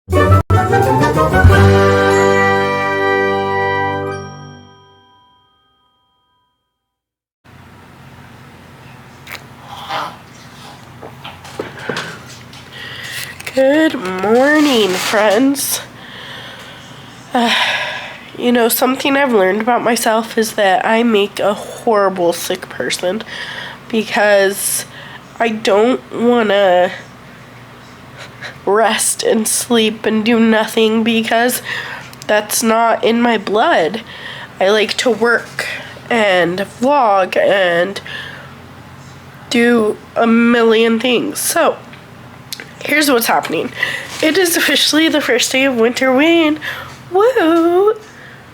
Good morning, friends. Something I've learned about myself is that I make a horrible sick person because I don't want to rest and sleep and do nothing because that's not in my blood. I like to work and vlog and do a million things. So, here's what's happening. It is officially the first day of Winterween. Woo!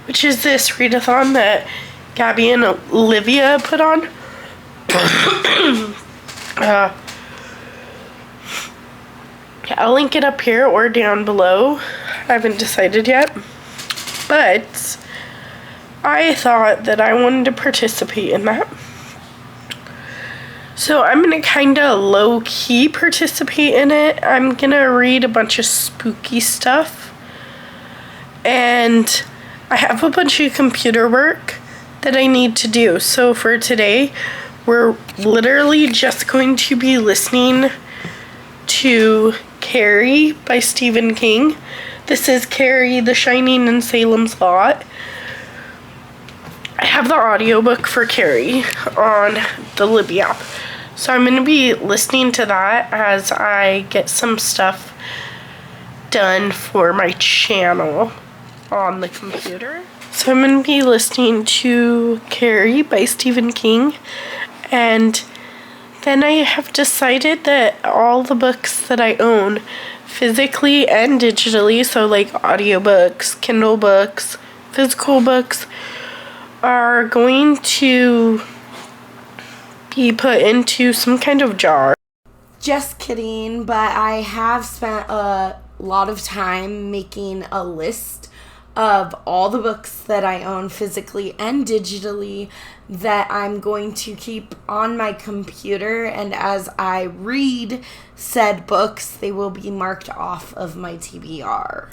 Which is this readathon that Gabby and Olivia put on. I'll link it up here or down below. I haven't decided yet. But I thought that I wanted to participate in that. So I'm going to kind of low-key participate in it. I'm going to read a bunch of spooky stuff. And I have a bunch of computer work that I need to do. So for today, we're literally just going to be listening to Carrie by Stephen King. This is Carrie, The Shining and Salem's Lot. I have the audiobook for Carrie on the Libby app. So I'm going to be listening to that as I get some stuff done for my channel on the computer. So I'm going to be listening to Carrie by Stephen King, and then I have decided that all the books that I own physically and digitally, so like audiobooks, Kindle books, physical books, are going to be put into some kind of jar. Just kidding, but I have spent a lot of time making a list of all the books that I own physically and digitally that I'm going to keep on my computer, and as I read said books, they will be marked off of my TBR.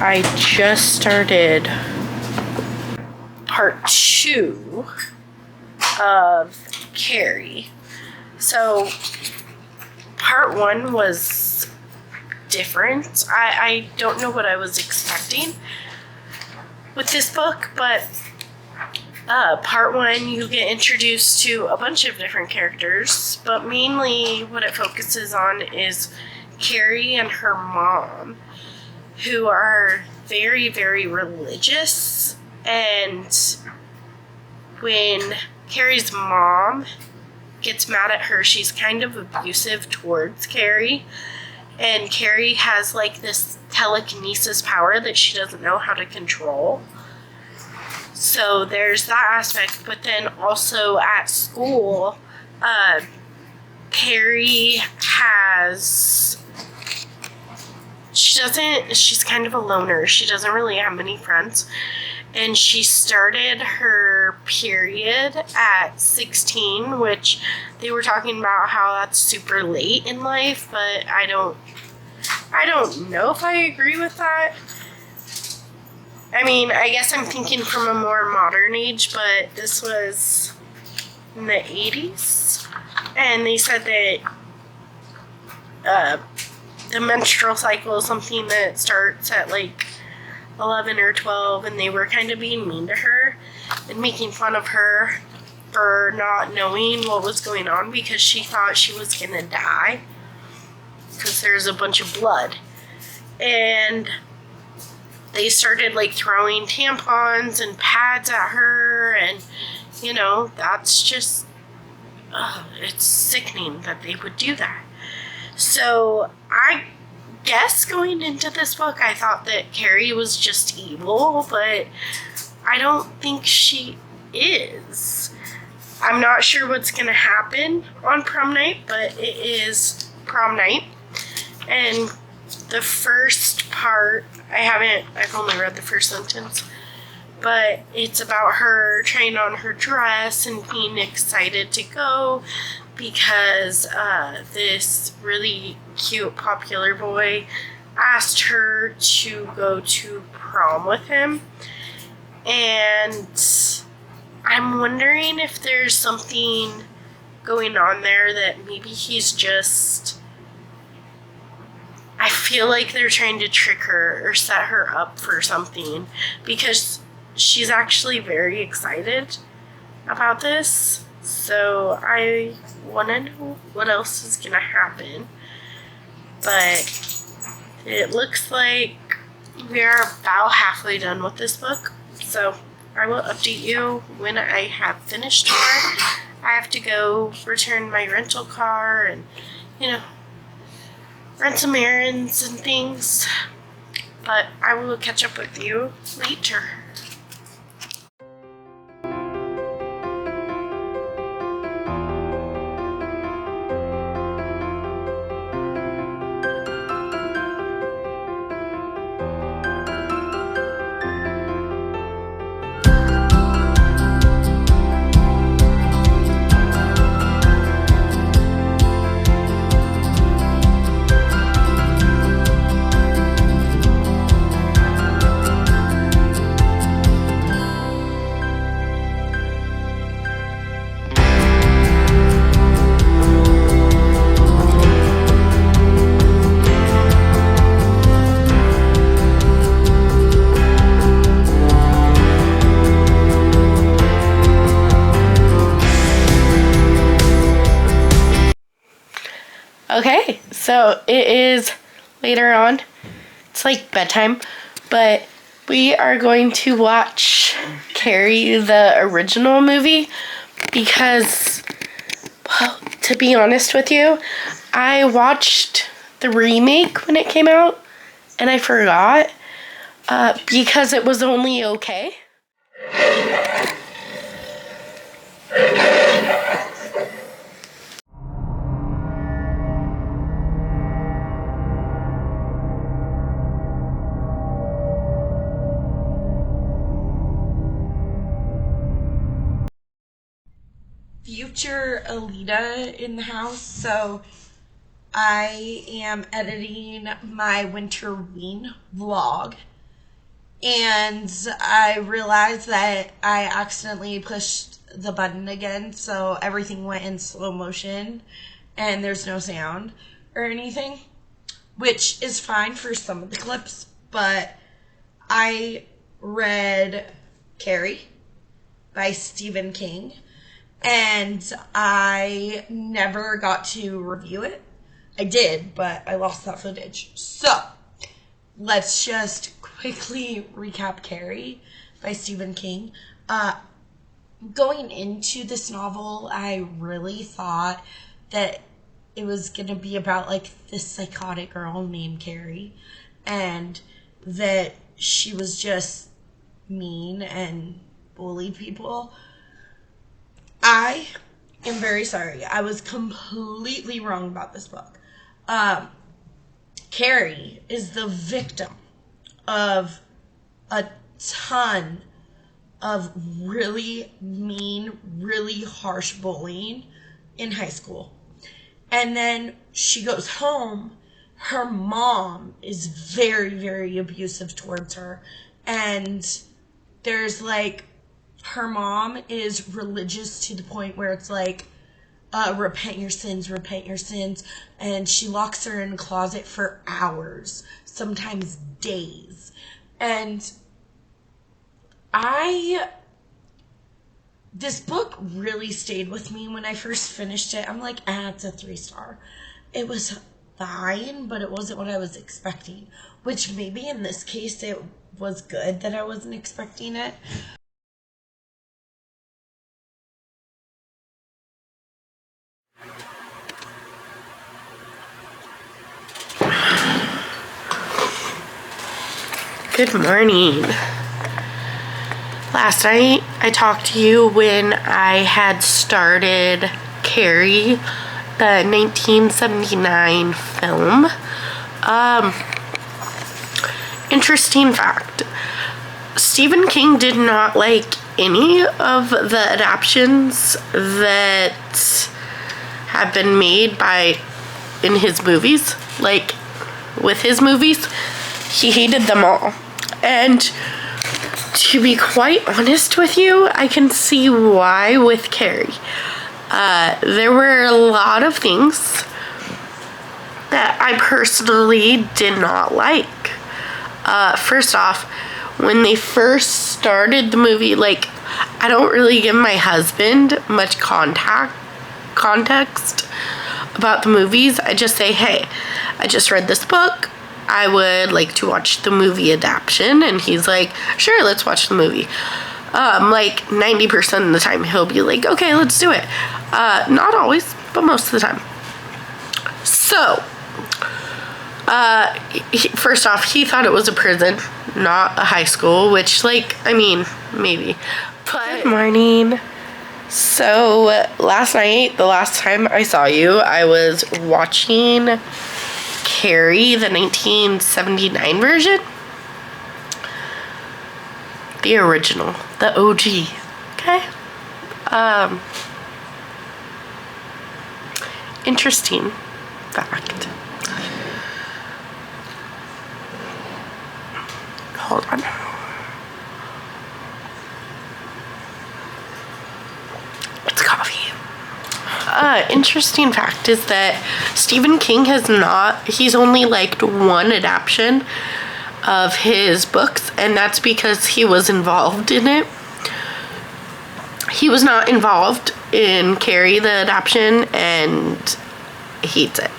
I just started part 2 of Carrie. So part 1 was different. I don't know what I was expecting with this book, but part 1 you get introduced to a bunch of different characters, but mainly what it focuses on is Carrie and her mom, who are very, very religious. And when Carrie's mom gets mad at her, she's kind of abusive towards Carrie. And Carrie has like this telekinesis power that she doesn't know how to control. So there's that aspect. But then also at school, Carrie she's kind of a loner. She doesn't really have many friends. And she started her period at 16, which they were talking about how that's super late in life, but I don't know if I agree with that. I mean, I guess I'm thinking from a more modern age, but this was in the 80s. And they said that the menstrual cycle is something that starts at like 11 or 12, and they were kind of being mean to her and making fun of her for not knowing what was going on because she thought she was gonna die because there's a bunch of blood. And they started like throwing tampons and pads at her, and you know, that's just it's sickening that they would do that. So I guess going into this book, I thought that Carrie was just evil, but I don't think she is. I'm not sure what's going to happen on prom night, but it is prom night. And the first part, I've only read the first sentence, but it's about her trying on her dress and being excited to go because this really cute, popular boy asked her to go to prom with him. And I'm wondering if there's something going on there that maybe he's just... I feel like they're trying to trick her or set her up for something because she's actually very excited about this. So I want to know what else is going to happen. But it looks like we are about halfway done with this book. So I will update you when I have finished more. I have to go return my rental car and, run some errands and things. But I will catch up with you later. Okay, so it is later on. It's like bedtime, but we are going to watch Carrie, the original movie, because, well, to be honest with you, I watched the remake when it came out, and I forgot, because it was only okay. Future Alita in the house, so I am editing my Winterween vlog. and I realized that I accidentally pushed the button again, so everything went in slow motion and there's no sound or anything, which is fine for some of the clips, but I read Carrie by Stephen King, and I never got to review it. I did, but I lost that footage. So, let's just quickly recap Carrie by Stephen King. Going into this novel, I really thought that it was going to be about like this psychotic girl named Carrie, and that she was just mean and bullied people. I am very sorry. I was completely wrong about this book. Carrie is the victim of a ton of really mean, really harsh bullying in high school. And then she goes home. Her mom is very, very abusive towards her. And there's like, her mom is religious to the point where it's like, repent your sins, repent your sins. And she locks her in a closet for hours, sometimes days. And this book really stayed with me when I first finished it. I'm like, it's a 3-star. It was fine, but it wasn't what I was expecting. Which maybe in this case it was good that I wasn't expecting it. Good morning. Last night I talked to you when I had started Carrie, the 1979 film. Interesting fact. Stephen King did not like any of the adaptions that have been made in his movies. Like, with his movies, he hated them all. And to be quite honest with you, I can see why with Carrie. There were a lot of things that I personally did not like. First off, when they first started the movie, like, I don't really give my husband much context about the movies. I just say, hey, I just read this book. I would like to watch the movie adaptation. And he's like, sure, let's watch the movie. Like 90% of the time he'll be like, okay, let's do it. Not always, but most of the time. So, first off, he thought it was a prison, not a high school, which, like, I mean, maybe. But good morning. So, last night, the last time I saw you, I was watching Carrie, the 1979 version. The original, the OG. Okay? Interesting fact. Hold on. It's coffee. Interesting fact is that Stephen King he's only liked one adaptation of his books, and that's because he was involved in it. He was not involved in Carrie, the adaptation, and hates it.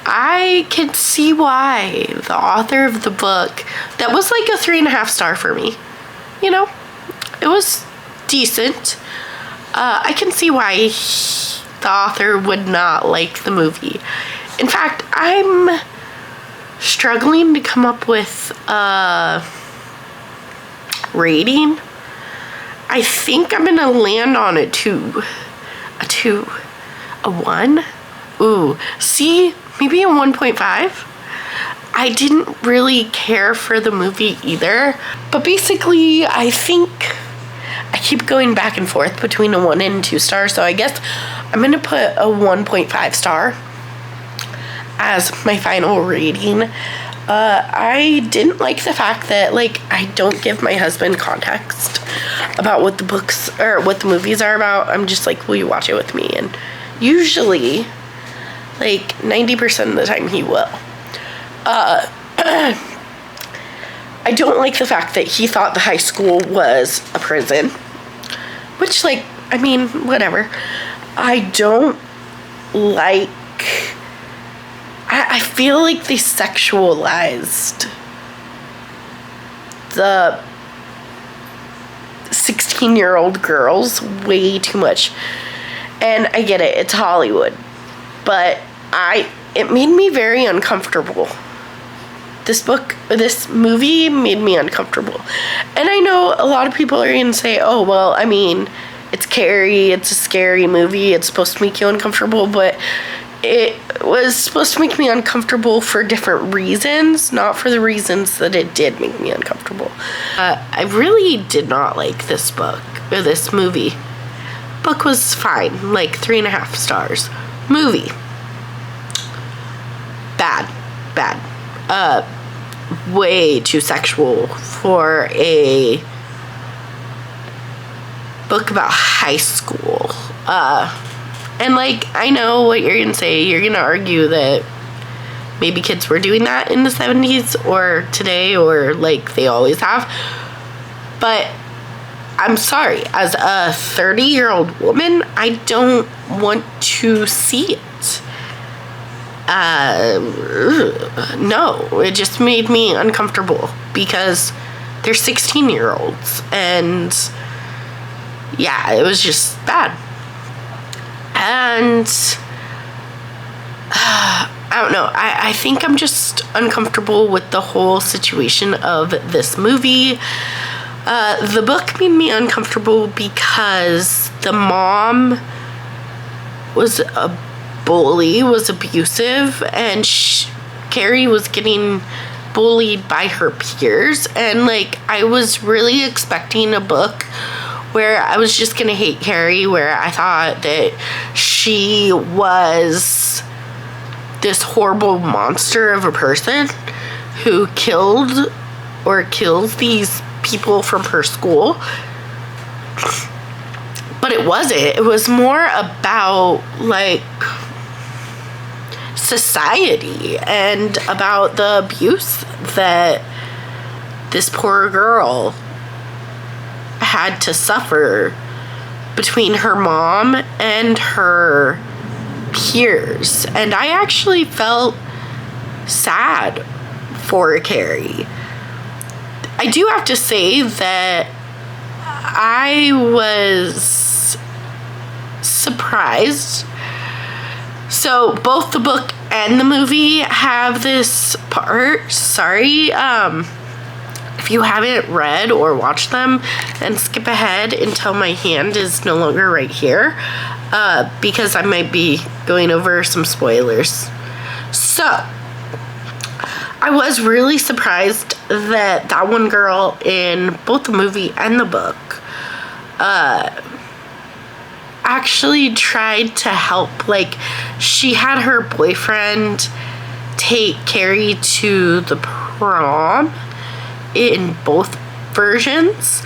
I can see why the author of the book, that was like a 3.5 star for me. You know, it was decent. I can see why the author would not like the movie. In fact, I'm struggling to come up with a rating. I think I'm gonna land on a 2. A 2. A 1? Ooh. See? Maybe a 1.5. I didn't really care for the movie either. But basically, I think I keep going back and forth between a 1 and 2 stars. So I guess I'm going to put a 1.5 star as my final rating I didn't like the fact that, like, I don't give my husband context about what the books or what the movies are about. I'm just like, will you watch it with me? And usually, like, 90% of the time he will. I don't like the fact that he thought the high school was a prison. Which, like, I mean, whatever. I don't like... I feel like they sexualized the 16-year-old girls way too much. And I get it, it's Hollywood. But it made me very uncomfortable. This movie made me uncomfortable. And I know a lot of people are going to say, oh, well, I mean, it's Carrie, it's a scary movie, it's supposed to make you uncomfortable, but it was supposed to make me uncomfortable for different reasons, not for the reasons that it did make me uncomfortable. I really did not like this book, or this movie. Book was fine, like 3.5 stars. Movie. Bad. Way too sexual for a book about high school. And, like, I know what you're gonna say. You're gonna argue that maybe kids were doing that in the 70s or today, or, like, they always have. But I'm sorry. As a 30-year-old woman, I don't want to see it. No. It just made me uncomfortable because they're 16-year-olds. And, yeah, it was just bad. And I don't know. I think I'm just uncomfortable with the whole situation of this movie. The book made me uncomfortable because the mom was a bully, was abusive, and Carrie was getting bullied by her peers. And, like, I was really expecting a book where I was just gonna hate Carrie, where I thought that she was this horrible monster of a person who killed or kills these people from her school. But it wasn't. It was more about, like, society and about the abuse that this poor girl had to suffer between her mom and her peers. And I actually felt sad for Carrie. I do have to say that I was surprised. So both the book and the movie have this part. Sorry, if you haven't read or watched them, then skip ahead until my hand is no longer right here, because I might be going over some spoilers. So, I was really surprised that one girl in both the movie and the book actually tried to help. Like, she had her boyfriend take Carrie to the prom in both versions,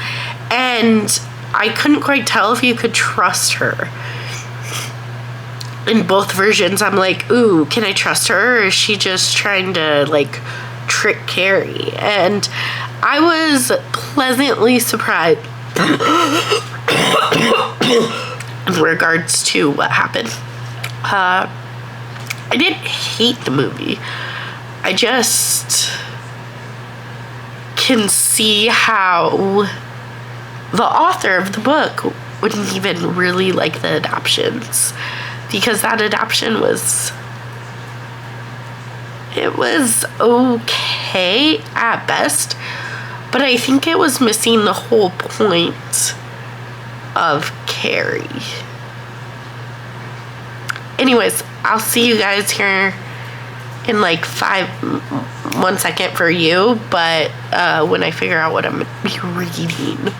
and I couldn't quite tell if you could trust her. In both versions, I'm like, ooh, can I trust her, or is she just trying to, like, trick Carrie? And I was pleasantly surprised in regards to what happened. I didn't hate the movie. I just can see how the author of the book wouldn't even really like the adaptions, because that adaption was okay at best, but I think it was missing the whole point of Carrie. Anyways, I'll see you guys here in like 1 second for you, but when I figure out what I'm reading.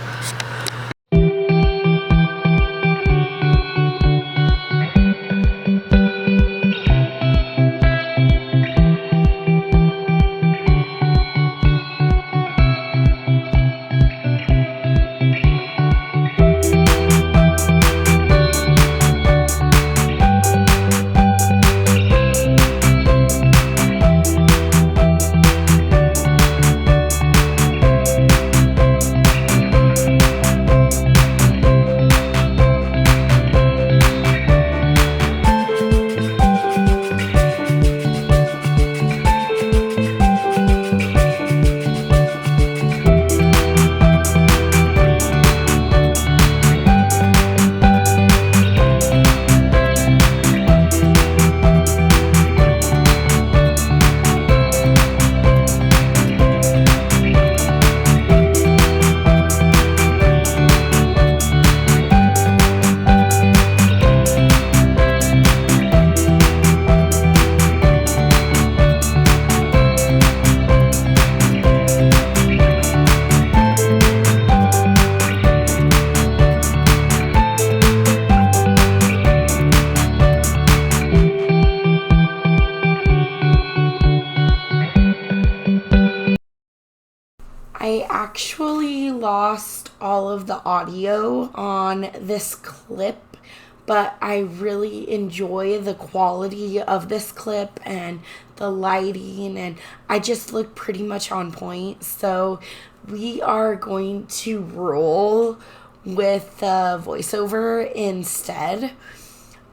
I actually lost all of the audio on this clip, but I really enjoy the quality of this clip and the lighting, and I just look pretty much on point. So we are going to roll with the voiceover instead.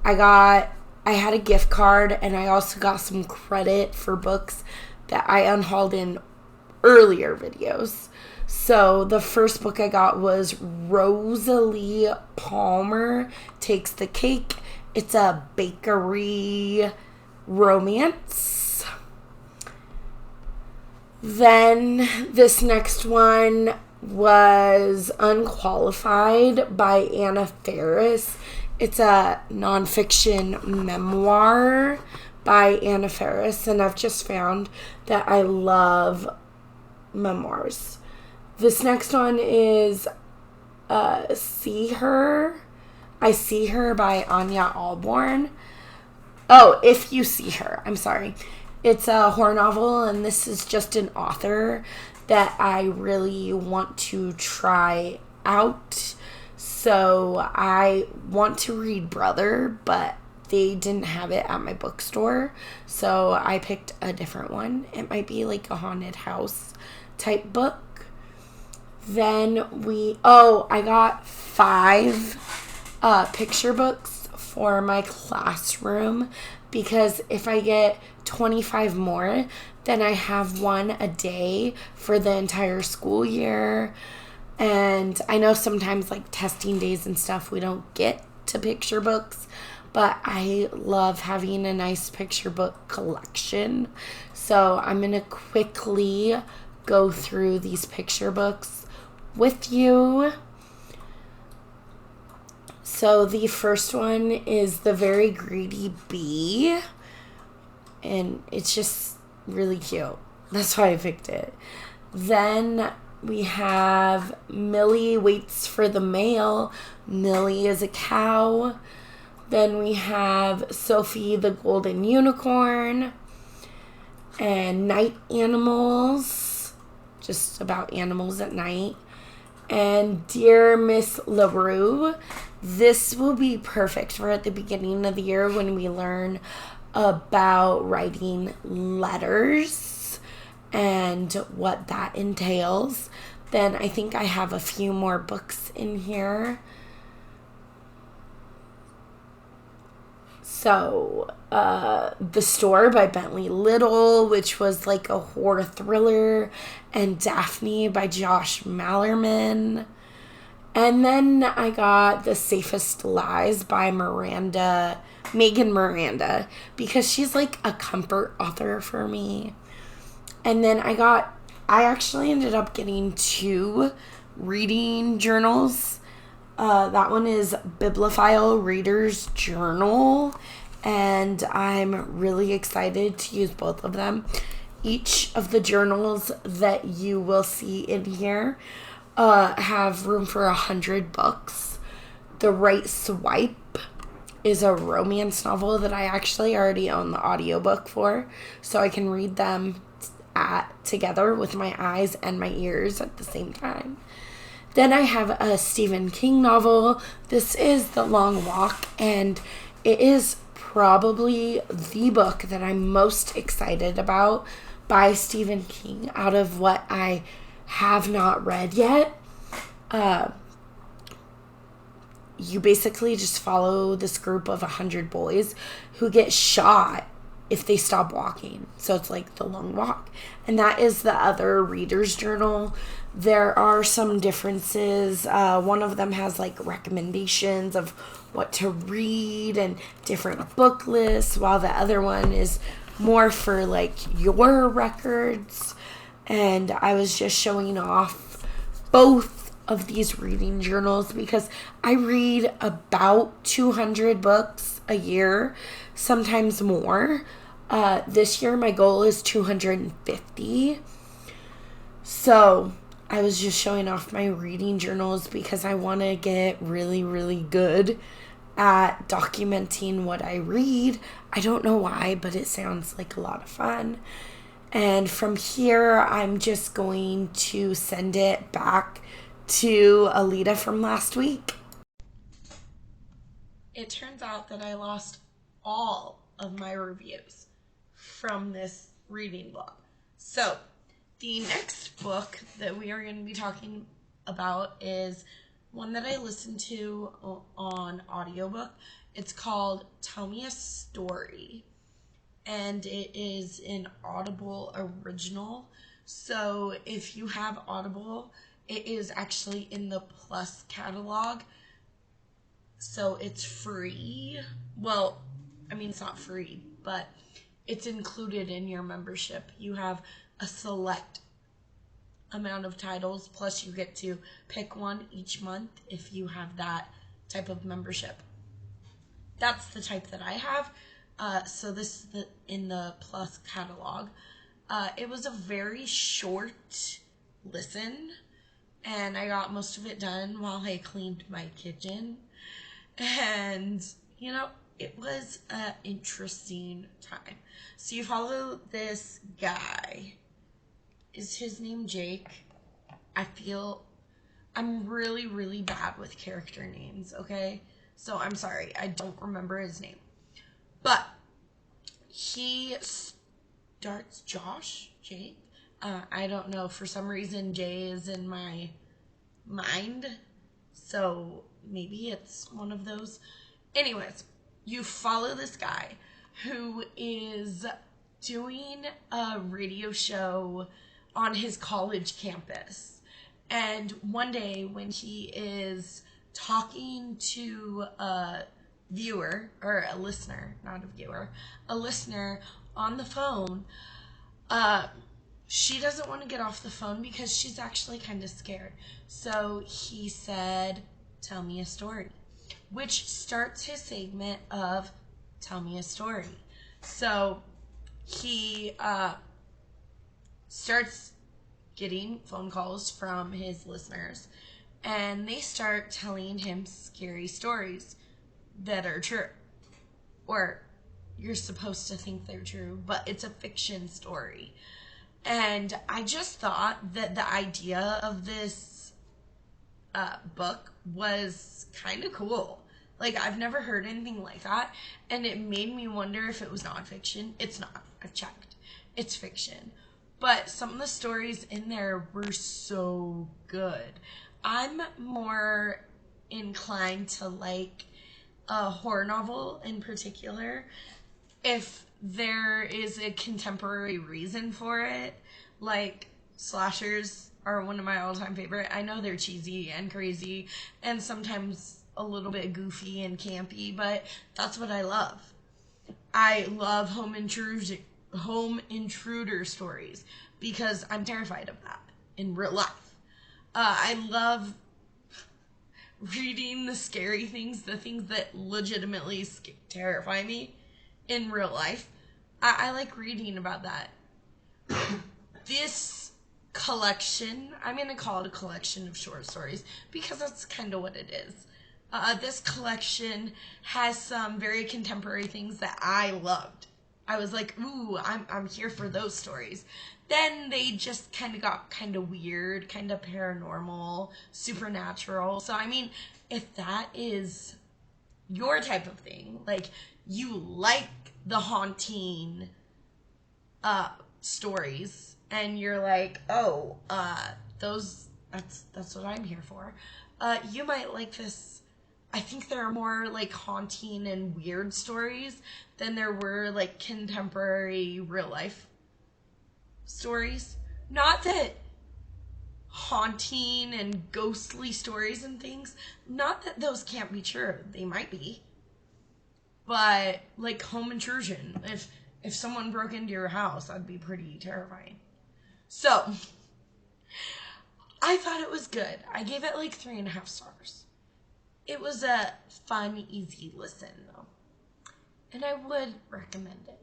I had a gift card, and I also got some credit for books that I unhauled in earlier videos. So the first book I got was Rosalie Palmer Takes the Cake. It's a bakery romance. Then this next one was Unqualified by Anna Faris. It's a nonfiction memoir by Anna Faris, and I've just found that I love memoirs. This next one is I See Her by Anya Alborn. Oh, If You See Her. I'm sorry. It's a horror novel, and this is just an author that I really want to try out. So I want to read Brother, but they didn't have it at my bookstore, so I picked a different one. It might be like a haunted house type book. Then I got 5 picture books for my classroom, because if I get 25 more, then I have one a day for the entire school year. And I know sometimes like testing days and stuff, we don't get to picture books, but I love having a nice picture book collection. So I'm going to quickly go through these picture books with you. So the first one is The Very Greedy Bee, and it's just really cute. That's why I picked it. Then we have Millie Waits for the Mail. Millie is a cow. Then we have Sophie the Golden Unicorn and Night Animals, just about animals at night. And Dear Miss LaRue. This will be perfect for at the beginning of the year when we learn about writing letters and what that entails. Then I think I have a few more books in here. So, The Store by Bentley Little, which was like a horror thriller, and Daphne by Josh Mallerman. And then I got The Safest Lies by Megan Miranda, because she's like a comfort author for me. And then I actually ended up getting 2 reading journals. That one is Bibliophile Reader's Journal, and I'm really excited to use both of them. Each of the journals that you will see in here have room for 100 books. The Right Swipe is a romance novel that I actually already own the audiobook for, so I can read them together with my eyes and my ears at the same time. Then I have a Stephen King novel. This is The Long Walk, and it is probably the book that I'm most excited about by Stephen King out of what I have not read yet. You basically just follow this group of 100 boys who get shot if they stop walking. So it's like The Long Walk. And that is the other reader's journal. There are some differences. One of them has like recommendations of what to read and different book lists, while the other one is more for like your records. And I was just showing off both of these reading journals because I read about 200 books a year, sometimes more. This year my goal is 250. So I was just showing off my reading journals because I want to get really, really good at documenting what I read. I don't know why, but it sounds like a lot of fun. And from here, I'm just going to send it back to Alita from last week. It turns out that I lost all of my reviews from this reading blog. So, the next book that we are going to be talking about is one that I listened to on audiobook. It's called Tell Me a Story, and it is an Audible original. So if you have Audible, it is actually in the Plus catalog. So it's free. Well, I mean, it's not free, but it's included in your membership. You have a select amount of titles, plus you get to pick one each month if you have that type of membership. That's the type that I have. So this is in the Plus catalog. It was a very short listen, and I got most of it done while I cleaned my kitchen. And, it was an interesting time. So you follow this guy. Is his name Jake? I feel I'm really, really bad with character names, okay? So I'm sorry, I don't remember his name. But he starts Jake? I don't know. For some reason, Jay is in my mind. So maybe it's one of those. Anyways, you follow this guy who is doing a radio show on his college campus. And one day when he is talking to a viewer, or a listener, not a viewer, a listener on the phone, she doesn't want to get off the phone because she's actually kind of scared. So he said, "Tell me a story," which starts his segment of Tell Me a Story. So he starts getting phone calls from his listeners, and they start telling him scary stories that are true. Or you're supposed to think they're true, but it's a fiction story. And I just thought that the idea of this book was kind of cool. Like, I've never heard anything like that, and it made me wonder if it was nonfiction. It's not. I've checked. It's fiction. But some of the stories in there were so good. I'm more inclined to like a horror novel in particular if there is a contemporary reason for it. Like, slashers are one of my all-time favorite. I know they're cheesy and crazy and sometimes a little bit goofy and campy, but that's what I love. I love home intruder stories because I'm terrified of that in real life. I love reading the scary things, the things that legitimately terrify me in real life. I like reading about that. This collection, I'm going to call it a collection of short stories because that's kind of what it is. This collection has some very contemporary things that I loved. I was like, ooh, I'm here for those stories. Then they just kind of got kind of weird, kind of paranormal, supernatural. So, I mean, if that is your type of thing, like you like the haunting stories, and you're like, oh, that's what I'm here for. You might like this. I think there are more like haunting and weird stories than there were like contemporary real life stories. Not that haunting and ghostly stories and things, not that those can't be true. They might be. But like home intrusion, if someone broke into your house, that'd be pretty terrifying. So I thought it was good. I gave it like 3.5 stars. It was a fun, easy listen, though. And I would recommend it.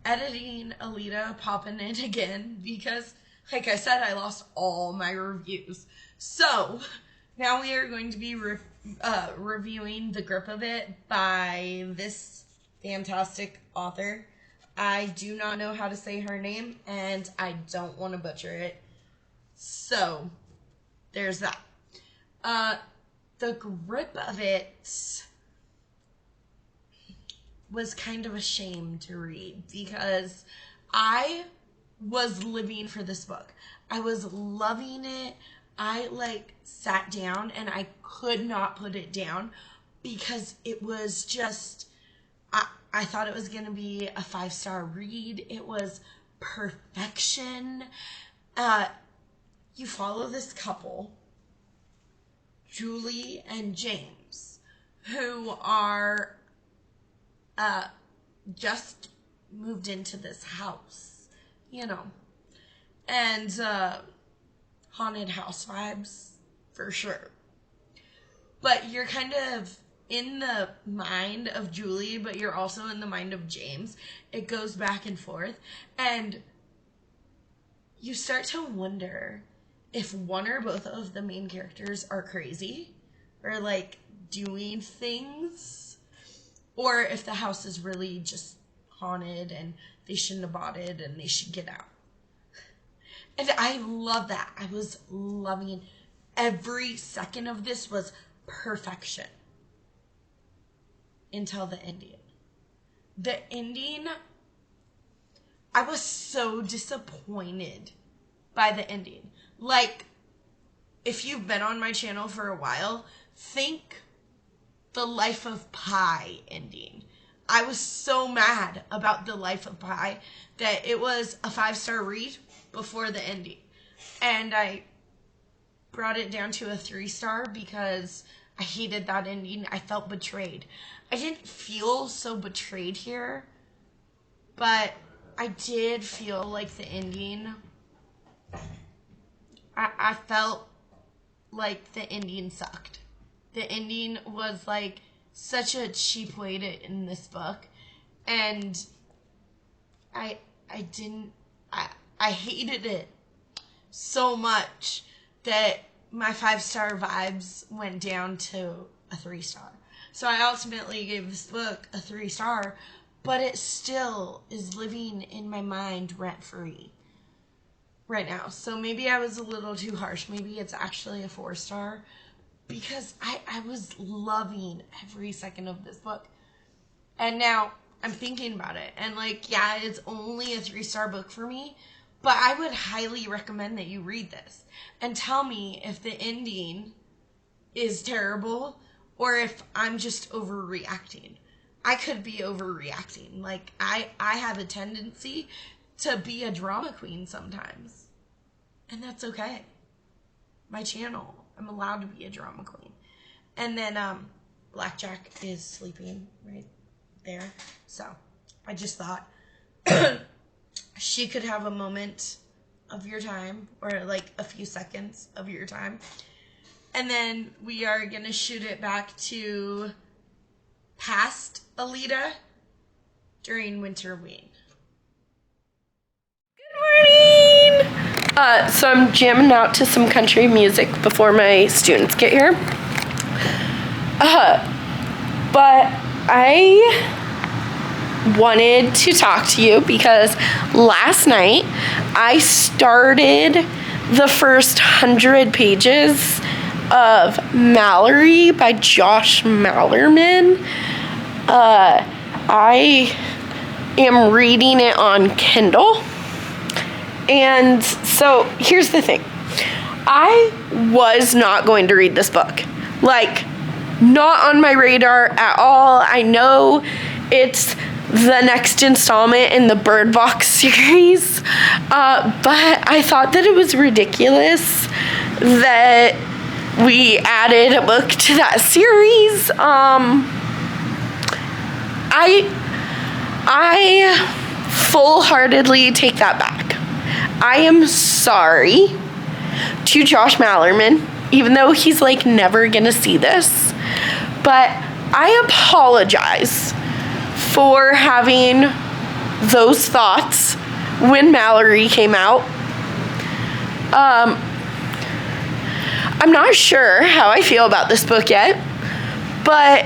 editing Alita popping in again because, like I said, I lost all my reviews. So, now we are going to be reviewing The Grip of It by this fantastic author. I do not know how to say her name, and I don't want to butcher it. So, there's that. The Grip of It was kind of a shame to read because I was living for this book. I was loving it. I sat down and I could not put it down because it was just, I thought it was going to be a 5-star read. It was perfection. You follow this couple, Julie and James, who are just moved into this house, and haunted house vibes for sure. But you're kind of in the mind of Julie, but you're also in the mind of James. It goes back and forth, and you start to wonder if one or both of the main characters are crazy or doing things, or if the house is really just haunted and they shouldn't have bought it and they should get out. And I love that. I was loving every second of this. Was perfection until the ending. The ending, I was so disappointed by the ending. If you've been on my channel for a while, think the Life of Pi ending. I was so mad about the Life of Pi that it was a 5-star read before the ending. And I brought it down to a 3-star because I hated that ending. I felt betrayed. I didn't feel so betrayed here, but I did feel like the ending, I felt like the ending sucked. The ending was such a cheap way to end this book, and I hated it so much that my 5-star vibes went down to a 3-star. So I ultimately gave this book a 3-star, but it still is living in my mind rent-free right now. So maybe I was a little too harsh. Maybe it's actually a 4-star because I was loving every second of this book. And now I'm thinking about it. And yeah, it's only a 3-star book for me, but I would highly recommend that you read this and tell me if the ending is terrible or if I'm just overreacting. I could be overreacting. I have a tendency to be a drama queen sometimes. And that's okay. My channel, I'm allowed to be a drama queen. And then Blackjack is sleeping right there. So I just thought she could have a moment of your time, or a few seconds of your time. And then we are going to shoot it back to past Alita during Winterween. Good morning! So I'm jamming out to some country music before my students get here. But I wanted to talk to you because last night I started the first 100 pages of Mallory by Josh Malerman. I am reading it on Kindle. And so here's the thing. I was not going to read this book. Not on my radar at all. I know it's the next installment in the Bird Box series. But I thought that it was ridiculous that we added a book to that series. I full-heartedly take that back. I am sorry to Josh Malerman, even though he's never gonna see this, but I apologize for having those thoughts when Mallory came out. I'm not sure how I feel about this book yet, but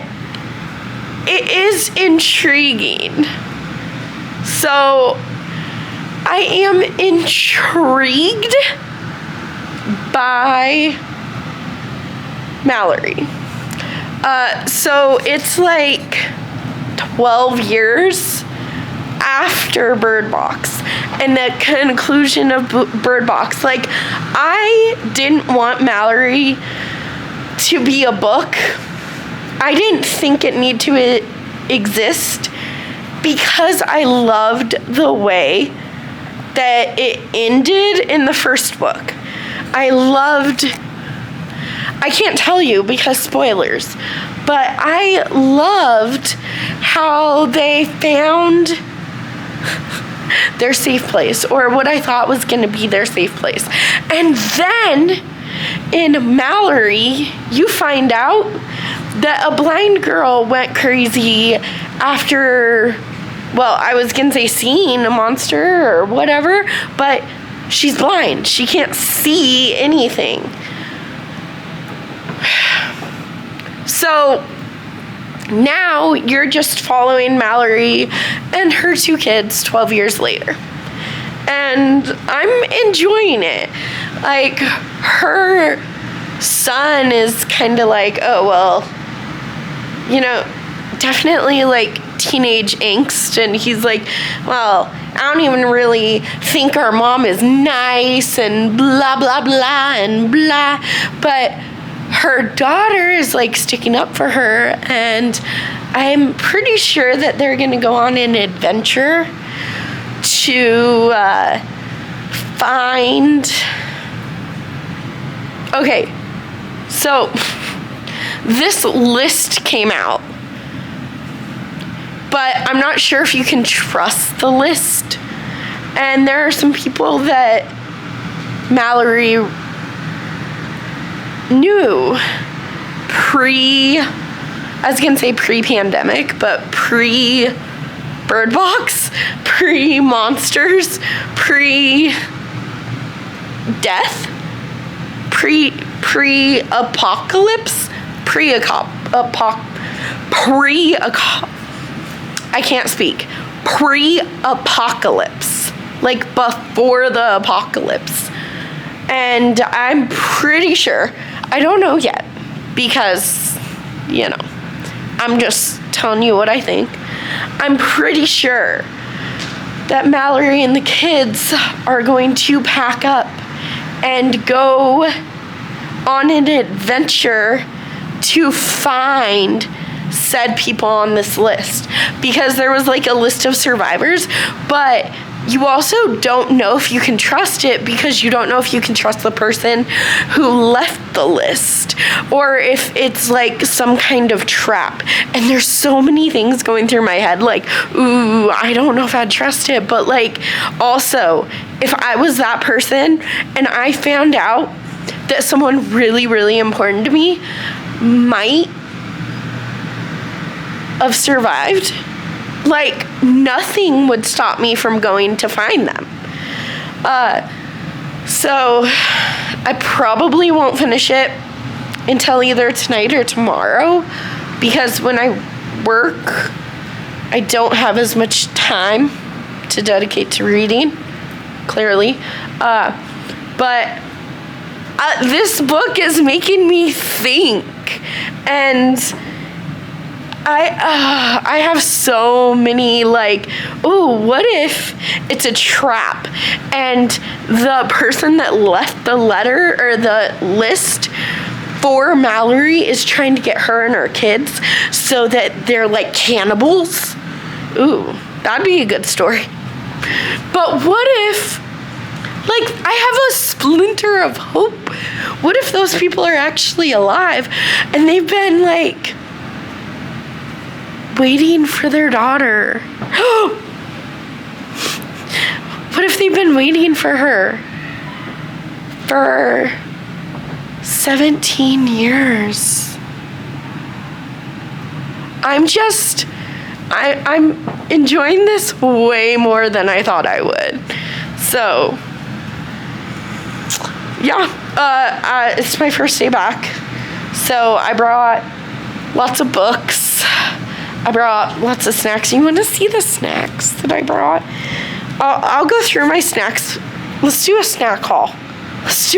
it is intriguing. So I am intrigued by Mallory. So it's like 12 years after Bird Box and the conclusion of Bird Box. Like, I didn't want Mallory to be a book. I didn't think it needed to exist because I loved the way that it ended in the first book. I can't tell you because spoilers, but I loved how they found their safe place, or what I thought was going to be their safe place. And then in Mallory, you find out that a blind girl went crazy after, well, I was going to say seeing a monster or whatever, but she's blind. She can't see anything. So now you're just following Mallory and her 2 kids 12 years later. And I'm enjoying it. Like, her son is kind of like, oh, well, you know, definitely like teenage angst. And he's like, well, I don't even really think our mom is nice and blah, blah, blah, and blah. But her daughter is like sticking up for her, and I'm pretty sure that they're going to go on an adventure to find. Okay, so this list came out, but I'm not sure if you can trust the list. And there are some people that Mallory knew I was going to say pre-pandemic, but pre-Bird Box, pre-monsters, pre-death, pre-apocalypse, I can't speak. Pre-apocalypse. Like before the apocalypse. And I'm pretty sure, I don't know yet, because, you know, I'm just telling you what I think. I'm pretty sure that Mallory and the kids are going to pack up and go on an adventure to find said people on this list, because there was like a list of survivors, but you also don't know if you can trust it, because you don't know if you can trust the person who left the list, or if it's like some kind of trap. And there's so many things going through my head, like, ooh, I don't know if I'd trust it. But like, also, if I was that person and I found out that someone really, really important to me might have survived, like, nothing would stop me from going to find them. So I probably won't finish it until either tonight or tomorrow, because when I work, I don't have as much time to dedicate to reading, clearly. But this book is making me think, and I have so many, like, ooh, what if it's a trap and the person that left the letter or the list for Mallory is trying to get her and her kids so that they're like cannibals? Ooh, that'd be a good story. But what if, like, I have a splinter of hope. What if those people are actually alive and they've been, like, waiting for their daughter? What if they've been waiting for her for 17 years? I'm enjoying this way more than I thought I would. So, yeah, it's my first day back. So I brought lots of books. I brought lots of snacks. You want to see the snacks that I brought? I'll go through my snacks. Let's do a snack haul. Let's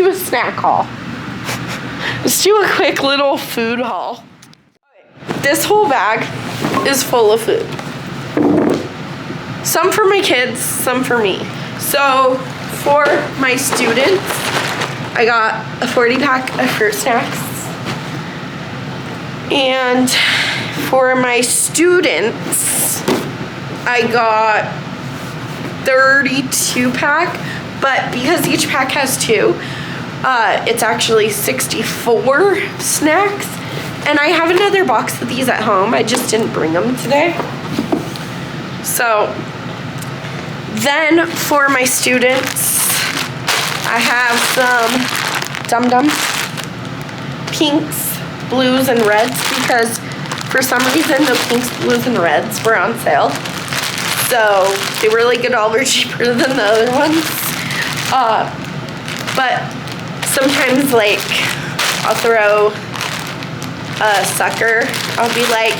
do a quick little food haul. This whole bag is full of food. Some for my kids, some for me. So for my students, I got a 40-pack of fruit snacks. And for my students, I got 32-pack, but because each pack has 2, it's actually 64 snacks. And I have another box of these at home. I just didn't bring them today. So then for my students, I have some Dum Dums, pinks, blues, and reds, because for some reason the pinks, blues, and reds were on sale. So they were like $1 cheaper than the other ones. But sometimes, like, I'll throw a sucker. I'll be like,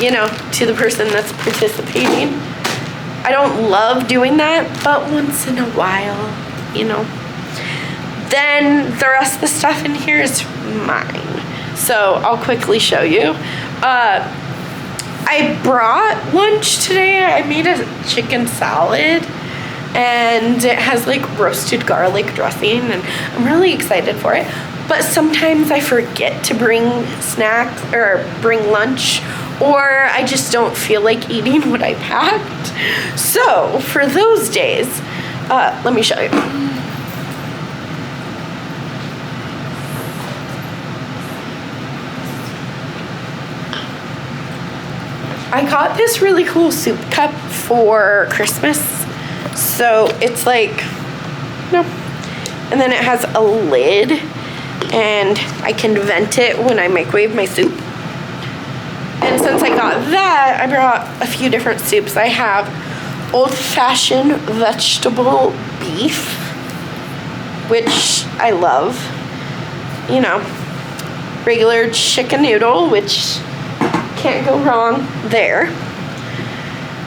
you know, to the person that's participating. I don't love doing that, but once in a while, you know. Then the rest of the stuff in here is mine. So I'll quickly show you. I brought lunch today. I made a chicken salad, and it has like roasted garlic dressing, and I'm really excited for it. But sometimes I forget to bring snacks or bring lunch, or I just don't feel like eating what I packed. So for those days, let me show you. I got this really cool soup cup for Christmas. So it's like, no, and then it has a lid, and I can vent it when I microwave my soup. And since I got that, I brought a few different soups. I have old-fashioned vegetable beef, which I love. You know, regular chicken noodle, which can't go wrong there.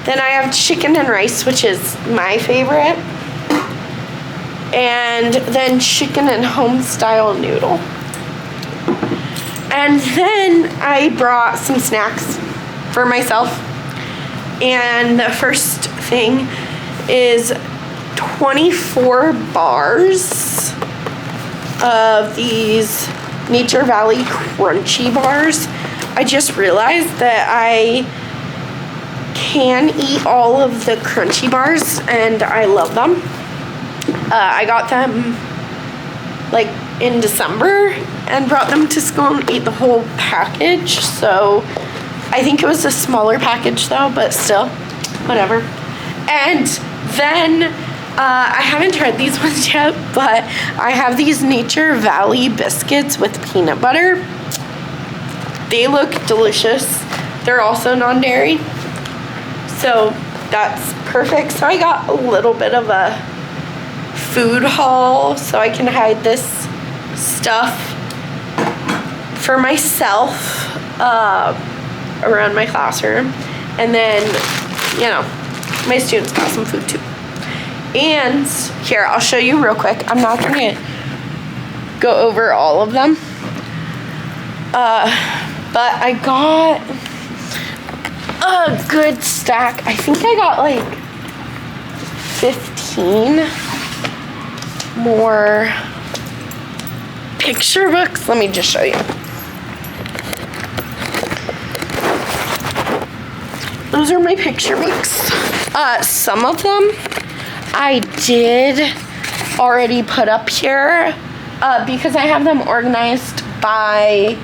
Then I have chicken and rice, which is my favorite. And then chicken and home-style noodle. And then I brought some snacks for myself. And the first thing is 24 bars of these Nature Valley Crunchy bars. I just realized that I can eat all of the crunchy bars, and I love them. I got them like in December and brought them to school and ate the whole package. So I think it was a smaller package though, but still, whatever. And then I haven't tried these ones yet, but I have these Nature Valley biscuits with peanut butter. They look delicious. They're also non-dairy. So that's perfect. So I got a little bit of a food haul so I can hide this stuff for myself around my classroom. And then, you know, my students got some food too. And here, I'll show you real quick. I'm not going to go over all of them. But I got a good stack. I think I got like 15 more picture books. Let me just show you. Those are my picture books. Some of them I did already put up here because I have them organized by...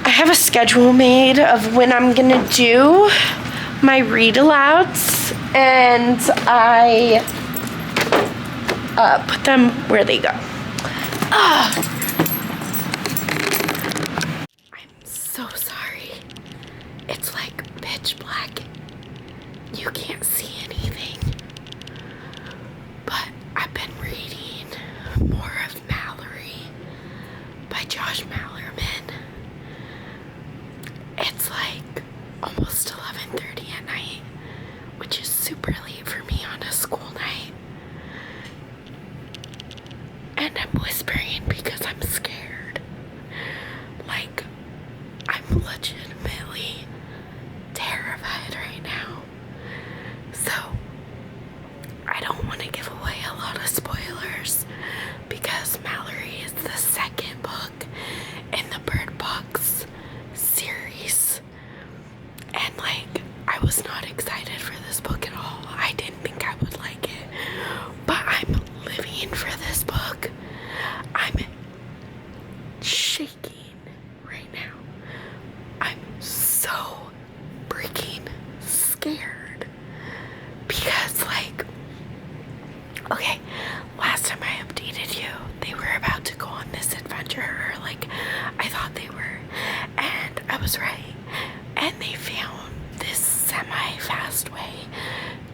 I have a schedule made of when I'm gonna do my read alouds, and I put them where they go. I'm so sorry. It's like pitch black. You can't see anything. But I've been reading more of Mallory by Josh Mallerman. It's like almost 11:30 at night, which is super late for me on a school night. And I'm whispering because I'm scared. Like, I'm legitimately terrified right now. So, I don't want to give away a lot of spoilers because Mallory is the second book in the Bird Box series. And like, I was not excited for this book at all. I didn't think I would like it. But I'm living for this book. I'm shaking right now. I'm so freaking scared. Because like, okay, last time I updated you, they were about to go on this adventure, or like, I thought they were, and I was right. And they found this semi-fast way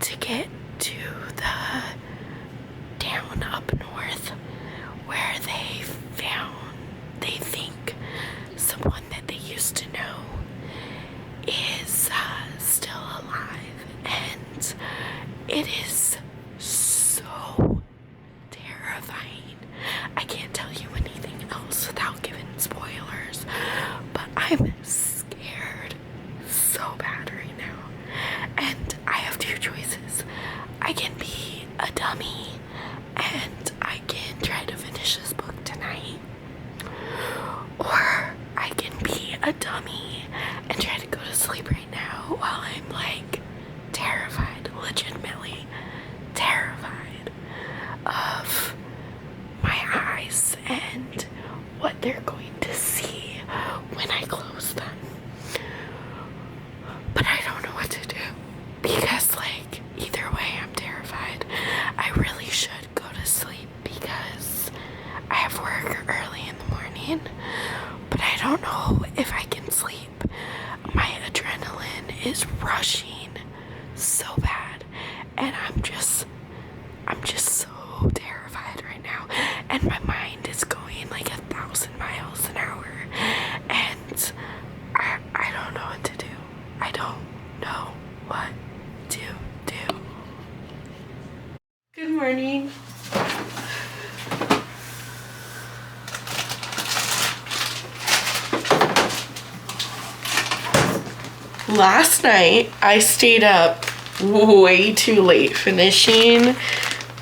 to get to the down up north, where they think someone that they used to know is still alive, and it is so terrifying. I can't tell you anything else without giving spoilers, but I'm scared so bad right now. And I have two choices. I can be a dummy and I can try to finish this book tonight, or I can be a dummy and try to go to sleep right now while I'm like terrified, legitimately terrified of my eyes and what they're going to see when I close them. But I don't know what to do because like, either way I'm terrified. I really should go to sleep because I have work early in the morning, but I don't know if I can sleep. My adrenaline is rushing so bad, and I'm just so terrified right now, and my mind is going like 1,000 miles an hour, and I don't know what to do. I don't know what to do. Good morning. Last night, I stayed up way too late finishing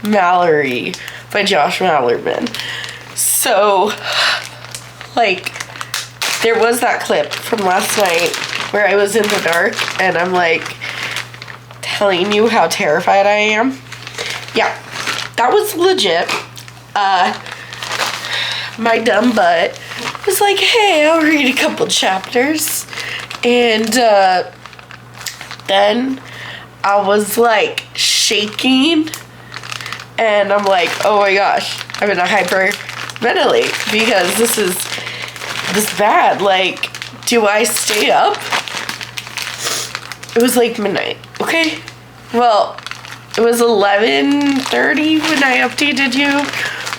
Mallory by Josh Mallerman. So, like, there was that clip from last night where I was in the dark and I'm like telling you how terrified I am. Yeah, that was legit. My dumb butt was like, hey, I'll read a couple chapters. And then I was like shaking, and I'm like, oh my gosh, I'm gonna hyperventilate because this is bad. Like, do I stay up? It was like midnight, okay? Well, it was 11:30 when I updated you,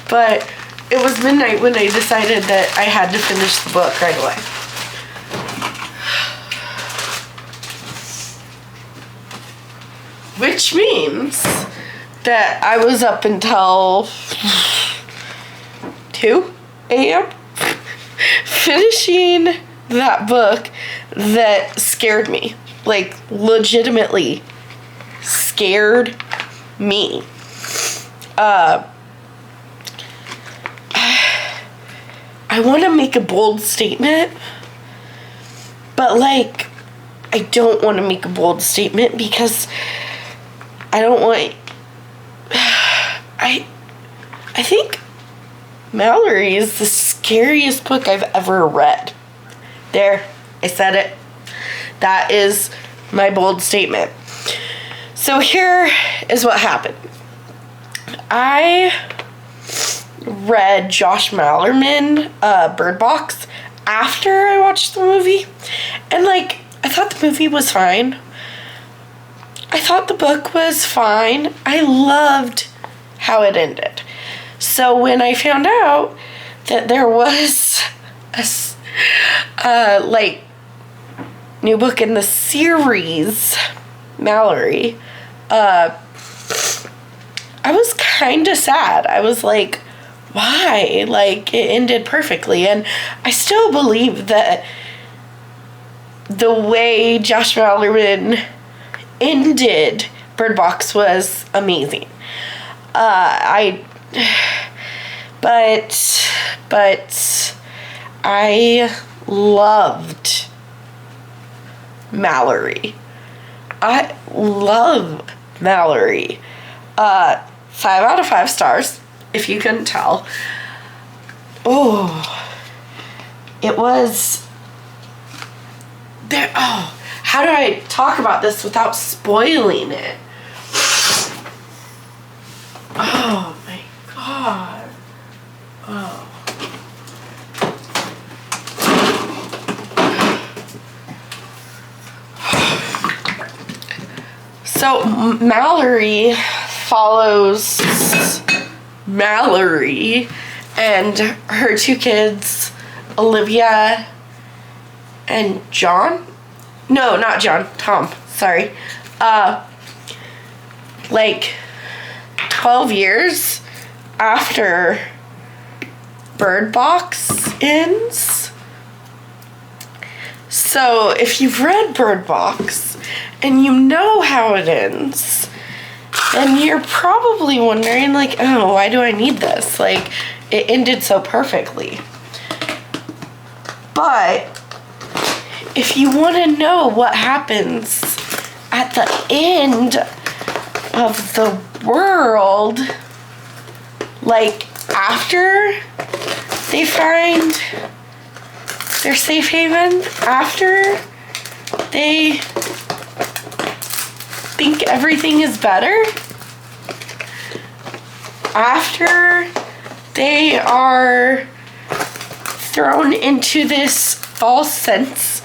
but it was midnight when I decided that I had to finish the book right away. Which means that I was up until 2 a.m. finishing that book that scared me. Like, legitimately scared me. I want to make a bold statement, but like, I don't want to make a bold statement because I don't want. I think Mallory is the scariest book I've ever read. There, I said it. That is my bold statement. So here is what happened. I read Josh Mallerman, Bird Box, after I watched the movie, and like, I thought the movie was fine. I thought the book was fine. I loved how it ended. So when I found out that there was a like new book in the series, Mallory, I was kind of sad. I was like, why? Like, it ended perfectly. And I still believe that the way Josh Malerman ended Bird Box was amazing. But I loved Mallory. I love Mallory. 5 out of 5 stars, if you couldn't tell. Oh, it was there. Oh, how do I talk about this without spoiling it? Oh my god. Oh. So Mallory follows Mallory and her 2 kids, Olivia and John. No, not John. Tom. Sorry. Like 12 years after Bird Box ends. So if you've read Bird Box and you know how it ends, then you're probably wondering, like, oh, why do I need this? Like, it ended so perfectly. But if you want to know what happens at the end of the world, like after they find their safe haven, after they think everything is better, after they are thrown into this false sense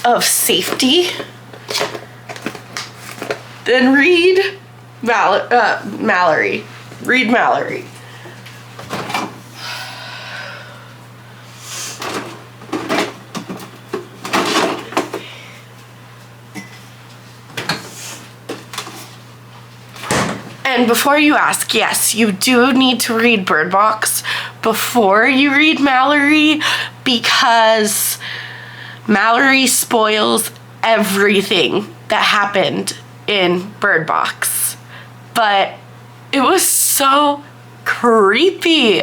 of safety, then read Mallory. Read Mallory. And before you ask, yes, you do need to read Bird Box before you read Mallory, because Mallory spoils everything that happened in Bird Box. But it was so creepy,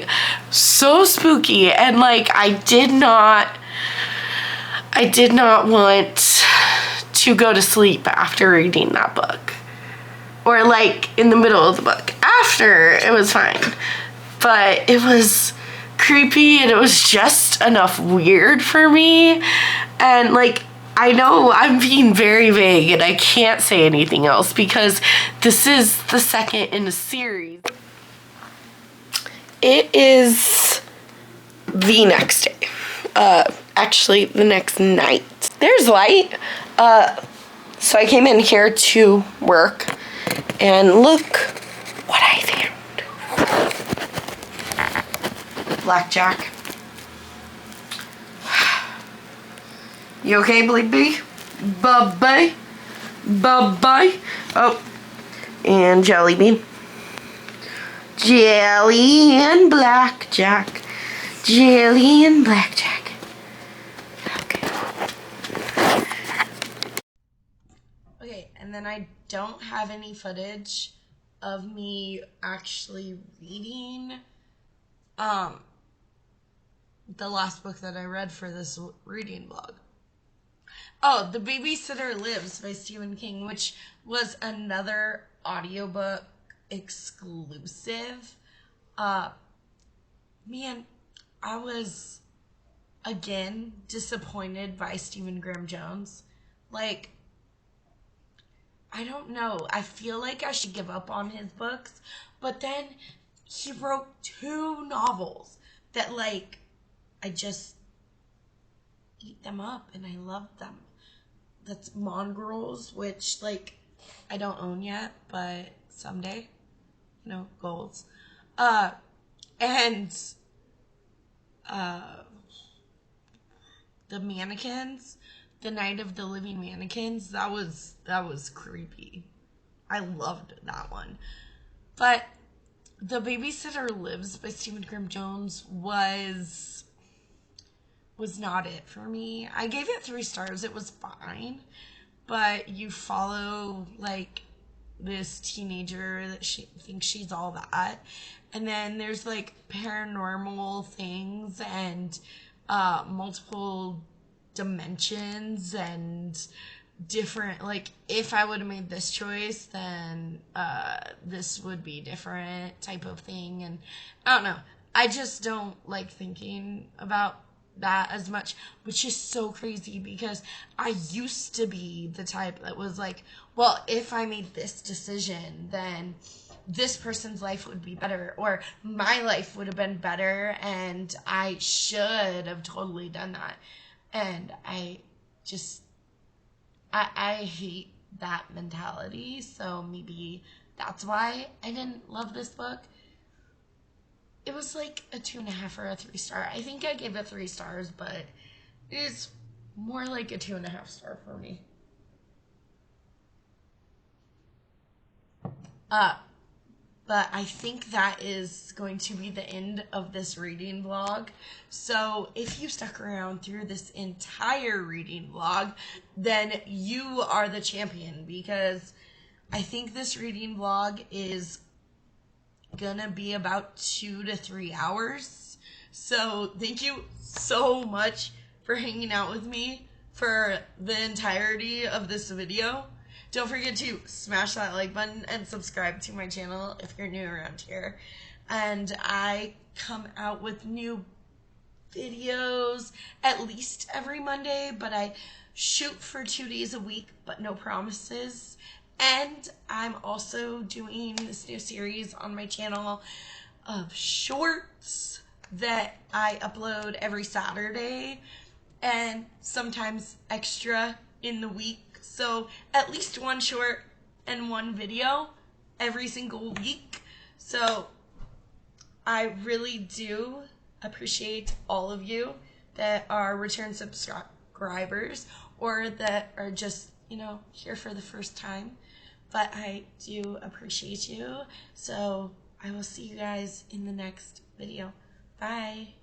so spooky, and like I did not want to go to sleep after reading that book. Or like in the middle of the book. After, it was fine. But it was creepy and it was just enough weird for me. And like, I know I'm being very vague and I can't say anything else because this is the second in the series. It is the next day. Actually, the next night. There's light. So I came in here to work. And look what I found. Blackjack. You okay, Bleepy? Bye-bye. Bye-bye. Oh, and jelly bean. Jelly and blackjack. Jelly and blackjack. Okay. Okay, and then I don't have any footage of me actually reading the last book that I read for this reading blog. Oh, The Babysitter Lives by Stephen King, which was another audiobook exclusive. Man, I was again disappointed by Stephen Graham Jones. Like, I don't know. I feel like I should give up on his books. But then he wrote 2 novels that, like, I just eat them up and I love them. that's Mongrels, which, like, I don't own yet, but someday, goals. And the mannequins, the Night of the Living Mannequins, that was creepy. I loved that one. But The Babysitter Lives by Stephen Graham Jones was not it for me. I gave it 3 stars. It was fine. But you follow, like, this teenager that she thinks she's all that. And then there's, like, paranormal things and multiple dimensions and different, like, if I would have made this choice, then this would be different type of thing. And I don't know. I just don't like thinking about that as much, which is so crazy because I used to be the type that was like, well, if I made this decision, then this person's life would be better, or my life would have been better, and I should have totally done that. And I hate that mentality, so maybe that's why I didn't love this book. It was like a 2.5 or a 3 star. I think I gave it 3 stars, but it is more like a 2.5 star for me. But I think that is going to be the end of this reading vlog. So if you stuck around through this entire reading vlog, then you are the champion, because I think this reading vlog is gonna be about 2 to 3 hours. So thank you so much for hanging out with me for the entirety of this video. Don't forget to smash that like button and subscribe to my channel if you're new around here. And I come out with new videos at least every Monday, but I shoot for 2 days a week, but no promises. And I'm also doing this new series on my channel of shorts that I upload every Saturday, and sometimes extra in the week. So at least 1 short and 1 video every single week. So I really do appreciate all of you that are return subscribers or that are just, here for the first time. But I do appreciate you. So I will see you guys in the next video. Bye.